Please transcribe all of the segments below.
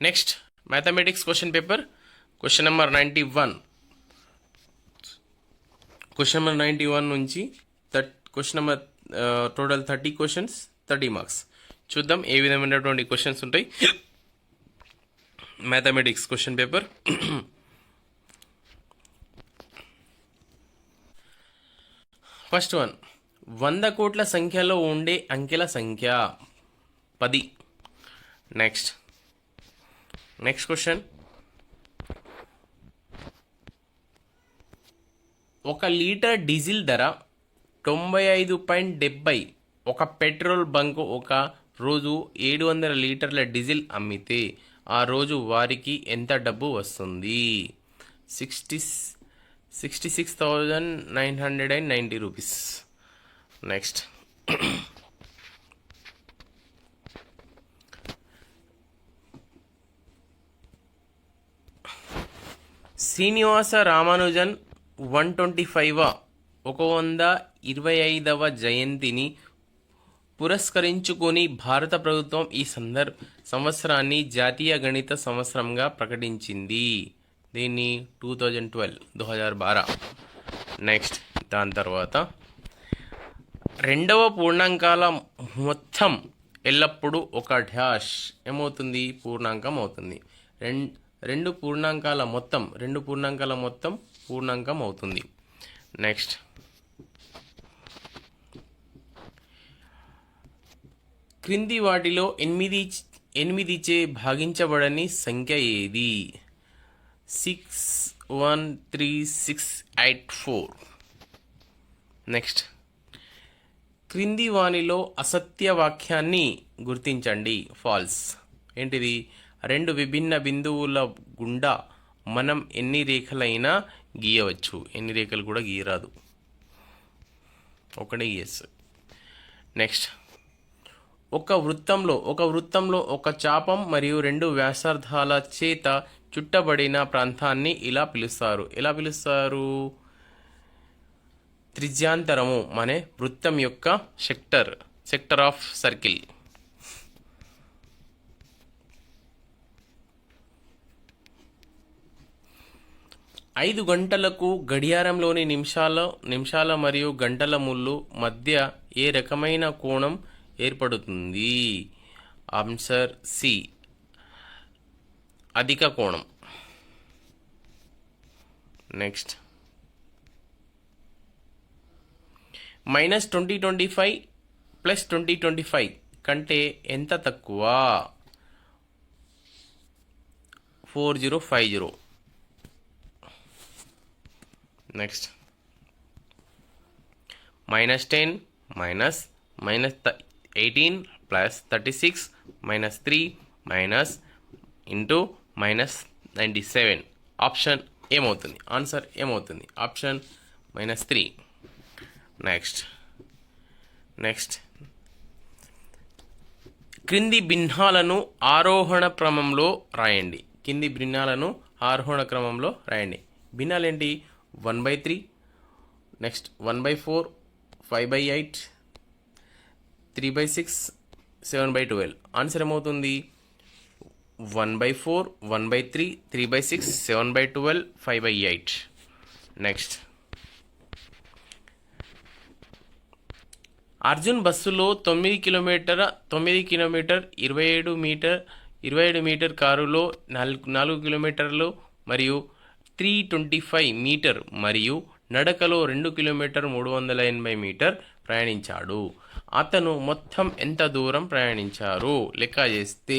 Next mathematics question paper question number 91. Question number 91 నుంచి question number total 30 questions 30 marks. చూద్దాం ఏ విధమైనటువంటి questions ఉంటాయి mathematics question paper. First one, 100 కోట్ల సంఖ్యలో ఉండే అంకెల సంఖ్య 10. నెక్స్ట్ క్వశ్చన్, 1 లీటర్ డీజిల్ ధర 95.70. ఒక పెట్రోల్ బంక్ ఒక రోజు 700 లీటర్ల డీజిల్ అమ్మితే ఆ రోజు వారికి ఎంత డబ్బు వస్తుంది? 66,990 రూపీస్. నెక్స్ట్ శ్రీనివాస రామానుజన్ 125వ జయంతిని పురస్కరించుకొని భారత ప్రభుత్వం ఈ సంవత్సరాన్ని జాతీయ గణిత సంవత్సరంగా ప్రకటించింది. దీన్ని 2012. నెక్స్ట్ దాని తర్వాత, రెండవ పూర్ణాంకాల మొత్తం ఎల్లప్పుడూ ఒక డాష్ ఏమవుతుంది? పూర్ణాంకం అవుతుంది. రెండు పూర్ణాంకాల మొత్తం పూర్ణాంకం అవుతుంది. నెక్స్ట్, క్రింది వాటిలో 8చే భాగించబడని సంఖ్య ఏది? 613,684. నెక్స్ట్, క్రింది వానిలో అసత్య వాక్యాన్ని గుర్తించండి. ఫాల్స్. ఏంటిది? 2 విభిన్న బిందువుల గుండా మనం ఎన్ని రేఖలైనా గీయవచ్చు. ఎన్ని రేఖలు కూడా గీయరాదు, ఒకటే గీయచ్చు. నెక్స్ట్, ఒక వృత్తంలో ఒక చాపం మరియు 2 వ్యాసార్థాల చేత చుట్టబడిన ప్రాంతాన్ని ఇలా పిలుస్తారు. ఎలా పిలుస్తారు? త్రిజ్యాంతరము అనే వృత్తం యొక్క సెక్టర్ ఆఫ్ సర్కిల్. 5 గంటలకు గడియారంలోని నిమిషాల మరియు గంటల ముళ్ళు మధ్య ఏ రకమైన కోణం ఏర్పడుతుంది? ఆన్సర్ సి, అధిక కోణం. నెక్స్ట్, -2025 + 2025 కంటే ఎంత తక్కువ? 4050. నెక్స్ట్, -10 -18 + 36 -3 -97. ఆప్షన్ ఏమవుతుంది? ఆన్సర్ ఏమవుతుంది? ఆప్షన్ -3. నెక్స్ట్, క్రింది భిన్నాలను ఆరోహణ క్రమంలో రాయండి. భిన్నాలేంటి? 1/3. నెక్స్ట్ 1/4, 5/8, 3/6, 7/12. ఆన్సర్ ఏమవుతుంది? 1/4, 1/3, 3/6, 7/12, 5/8. నెక్స్ట్, అర్జున్ బస్సులో 9 కిలోమీటర్ 27 మీటర్ కారులో 4 కిలోమీటర్లు మరియు 325 మీటర్ మరియు నడకలో 2 కిలోమీటర్ 380 మీటర్ ప్రయాణించాడు. అతను మొత్తం ఎంత దూరం ప్రయాణించారు? లెక్క చేస్తే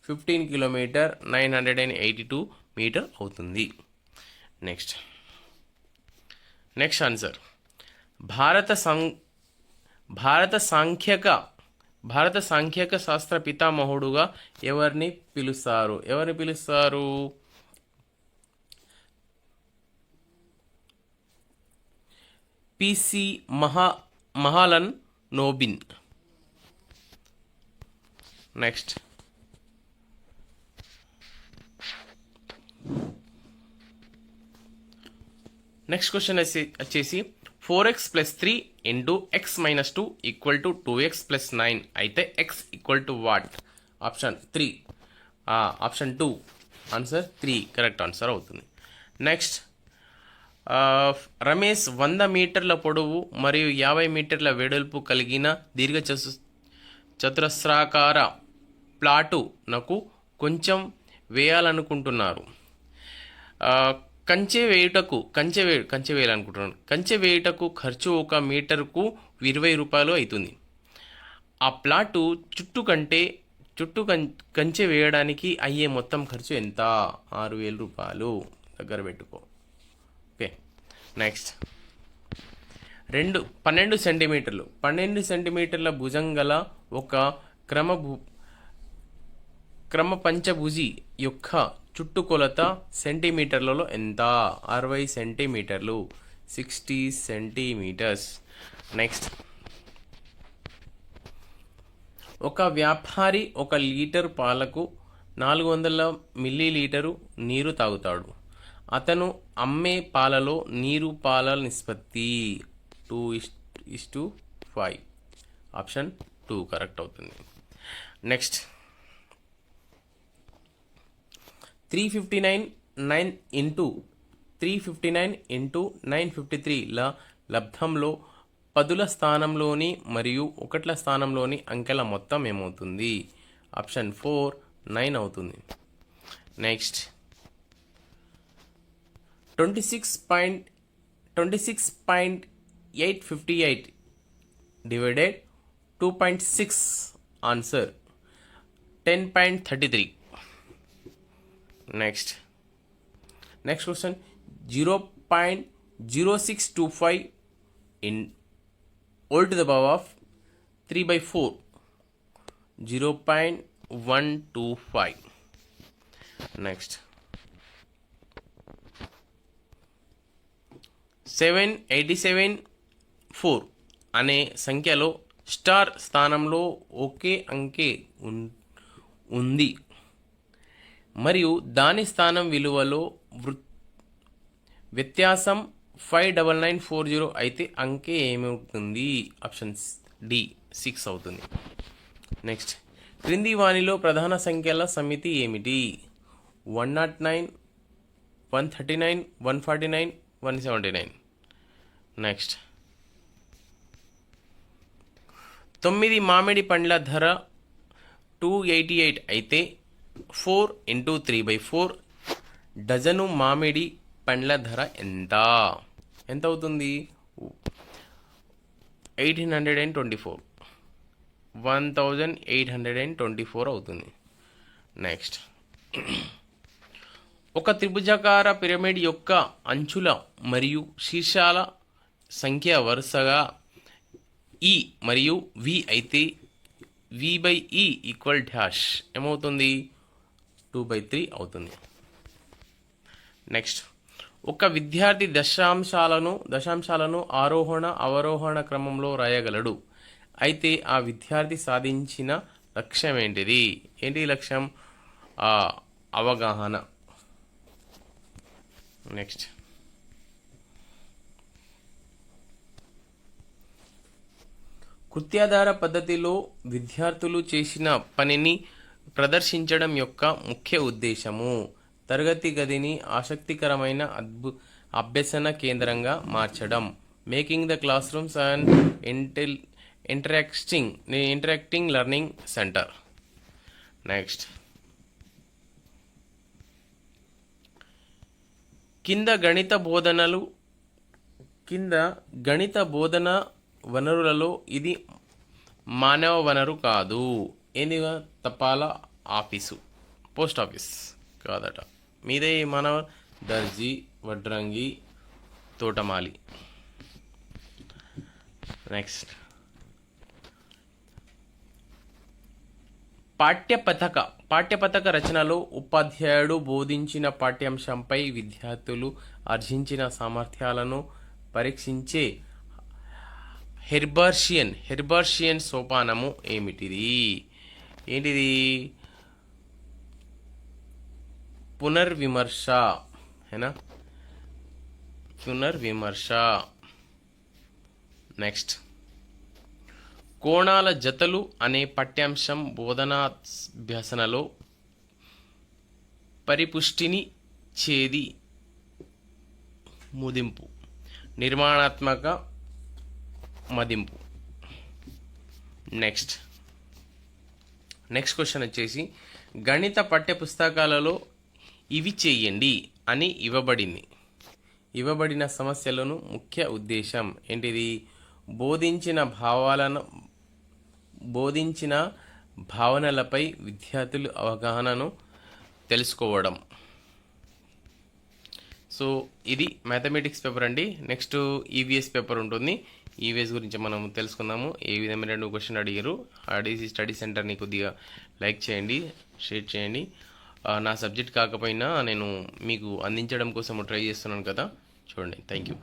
15 కిలోమీటర్ 982 మీటర్ అవుతుంది. నెక్స్ట్ ఆన్సర్, భారత సాంఖ్యక శాస్త్ర పితామహుడుగా ఎవరిని పిలుస్తారు? పిసి మహాలన్ నోబిన్. నెక్స్ట్, క్వశ్చన్ వచ్చేసి 4x + 3 × x - 2 = 2x + 9 అయితే x = what? Option 3, option 2 answer 3 correct answer అవుతుంది. నెక్స్ట్ రమేష్ 100 మీటర్ల పొడవు మరియు 50 మీటర్ల వెడల్పు కలిగిన చతురస్రాకార ప్లాటునకు కొంచెం వేయాలనుకుంటున్నారు. ఆ, కంచె వేయుటకు ఖర్చు 1 మీటర్కు 20 రూపాయలు అవుతుంది. ఆ ప్లాటు కంచె వేయడానికి అయ్యే మొత్తం ఖర్చు ఎంత? 6,000 రూపాయలు. దగ్గర పెట్టుకో. ఓకే. నెక్స్ట్ 12 సెంటీమీటర్ల భుజం గల ఒక క్రమ పంచభుజి యొక్క చుట్టుకొలత సెంటీమీటర్లలో ఎంత? 60 సెంటీమీటర్లు, 60 సెంటీమీటర్స్. నెక్స్ట్ ఒక వ్యాపారి 1 లీటర్ పాలకు 400 మిల్లీలీటరు నీరు తాగుతాడు. అతను అమ్మే పాలలో పాల నిష్పత్తి 2:5. ఆప్షన్ 2 కరెక్ట్ అవుతుంది. నెక్స్ట్ 359 ఇంటూ 953ల లబ్ధంలో పదుల స్థానంలోని మరియు ఒకట్ల స్థానంలోని అంకెల మొత్తం ఏమవుతుంది? ఆప్షన్ 4 9 అవుతుంది. Next 26.858 divided 2.6 answer 10.33. Next question 0.0625 in all to the power of 3/4 0.125. Next 787.4 అనే సంఖ్యలో స్టార్ స్థానంలో ఒకే అంకె ఉంది మరియు దాని స్థానం విలువలో వ్యత్యాసం 59940 అయితే అంకె ఏమవుతుంది? ఆప్షన్ డి 6 అవుతుంది. నెక్స్ట్ క్రింది వానిలో ప్రధాన సంఖ్యల సమితి ఏమిటి? 109, 139, 149, 179. నెక్స్ట్ 9 మామిడి పండ్ల ధర 288 అయితే 4 into 3/4 డజను మామిడి పండ్ల ధర ఎంత అవుతుంది? 1824 అవుతుంది. నెక్స్ట్ ఒక త్రిభుజాకార పిరమిడ్ యొక్క అంచుల మరియు శీర్షాల సంఖ్య వరుసగా ఈ మరియు వి అయితే v/e ఈక్వల్ డాష్ ఏమవుతుంది? 2/3 అవుతుంది. నెక్స్ట్ ఒక విద్యార్థి దశాంశాలను ఆరోహణ అవరోహణ క్రమంలో రాయగలడు. అయితే ఆ విద్యార్థి సాధించిన లక్ష్యం ఏంటిది? ఏంటి లక్ష్యం? అవగాహన. నెక్స్ట్ కృత్యాధార పద్ధతిలో విద్యార్థులు చేసిన పనిని ప్రదర్శించడం యొక్క ముఖ్య ఉద్దేశము తరగతి గదిని ఆసక్తికరమైన అభ్యసన కేంద్రంగా మార్చడం. Making the class rooms and interacting learning centre. Next కింద గణిత బోధన వనరులలో ఇది మానవ వనరు కాదు. ఏందిగా? తపాలా ఆఫీసు, పోస్ట్ ఆఫీస్ కాదట. మీదే మానవ దర్జీ, వడ్రంగి, తోటమాలి. నెక్స్ట్ పాఠ్యపథక రచనలో ఉపాధ్యాయుడు బోధించిన పాఠ్యాంశంపై విద్యార్థులు ఆర్జించిన సామర్థ్యాలను పరీక్షించే హెర్బర్షియన్ సోపానము ఏంటిది? పునర్విమర్శ. నెక్స్ట్ కోణాల జతలు అనే పాఠ్యాంశం బోధనాభ్యసనలో పరిపుష్టిని చేది ముదింపు, నిర్మాణాత్మక మదింపు. నెక్స్ట్ క్వశ్చన్ వచ్చేసి గణిత పఠ్య పుస్తకాలలో ఇవి చేయండి అని ఇవ్వబడిన సమస్యలను ముఖ్య ఉద్దేశం ఏంటిది? బోధించిన భావనలపై విద్యార్థులు అవగాహనను తెలుసుకోవడం. సో ఇది మ్యాథమెటిక్స్ పేపర్ అండి. నెక్స్ట్ ఈవీఎస్ పేపర్ ఉంటుంది. ఈవీఎస్ గురించి మనం తెలుసుకుందాము. ఏ విధమైన క్వశ్చన్ అడిగారు. ఆర్డీసీ స్టడీ సెంటర్ని కొద్దిగా లైక్ చేయండి, షేర్ చేయండి. నా సబ్జెక్ట్ కాకపోయినా నేను మీకు అందించడం కోసం ట్రై చేస్తున్నాను కదా, చూడండి. Thank you.